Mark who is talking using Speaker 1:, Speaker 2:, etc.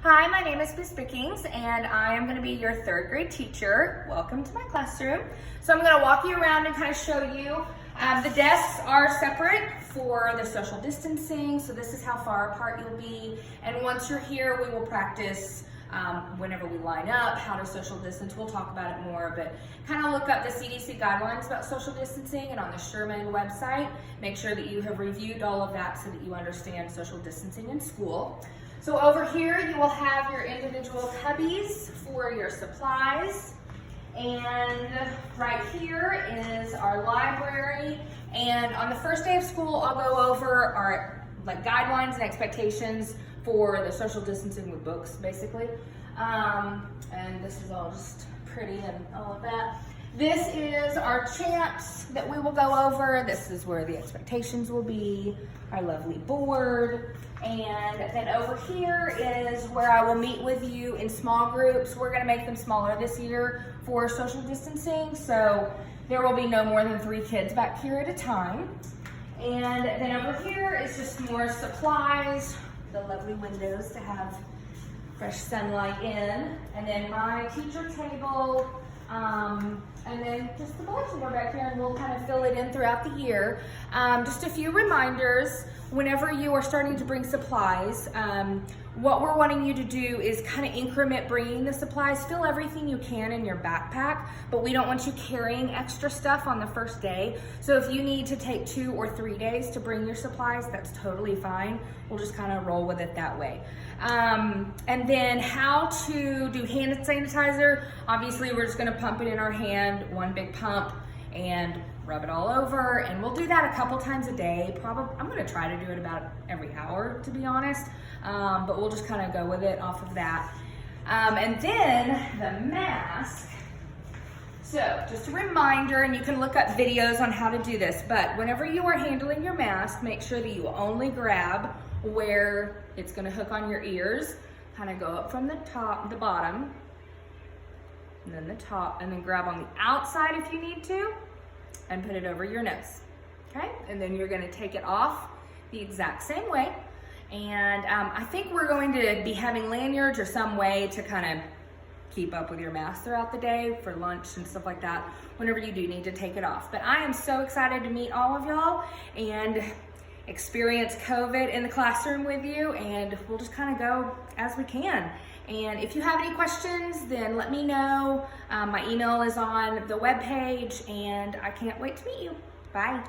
Speaker 1: Hi, my name is Miss Bickings, and I am going to be your third grade teacher. Welcome to my classroom. So I'm going to walk you around and kind of show you. The desks are separate for the social distancing, so this is how far apart you'll be. And once you're here, we will practice whenever we line up, how to social distance. We'll talk about it more, but kind of look up the CDC guidelines about social distancing and on the Sherman website. Make sure that you have reviewed all of that so that you understand social distancing in school. So over here, you will have your individual cubbies for your supplies. And right here is our library. And on the first day of school, I'll go over our guidelines and expectations for the social distancing with books, basically. And this is all just pretty and all of that. This is our chants that we will go over. This is where the expectations will be, our lovely board. And then over here is where I will meet with you in small groups. We're gonna make them smaller this year for social distancing. So there will be no more than 3 kids back here at a time. And then over here is just more supplies, the lovely windows to have fresh sunlight in. And then my teacher table, and then just the bulletin board back here, and we'll kind of fill it in throughout the year. Just a few reminders. Whenever you are starting to bring supplies, what we're wanting you to do is kind of increment bringing the supplies. Fill everything you can in your backpack, but we don't want you carrying extra stuff on the first day. So if you need to take 2 or 3 days to bring your supplies, that's totally fine. We'll just kind of roll with it that way. And then how to do hand sanitizer. Obviously, we're just gonna pump it in our hand, one big pump, and rub it all over. And we'll do that a couple times a day. Probably, I'm gonna try to do it about every hour, to be honest. But we'll just kind of go with it off of that. And then the mask. So just a reminder, and you can look up videos on how to do this, but whenever you are handling your mask, make sure that you only grab where it's gonna hook on your ears. Kind of go up from the top, the bottom, and then the top, and then grab on the outside if you need to, and put it over your nose, okay? And then you're gonna take it off the exact same way. And I think we're going to be having lanyards or some way to kind of keep up with your mask throughout the day for lunch and stuff like that, whenever you do need to take it off. But I am so excited to meet all of y'all and experience COVID in the classroom with you, and we'll just kind of go as we can. And if you have any questions, then let me know. My email is on the webpage, and I can't wait to meet you. Bye.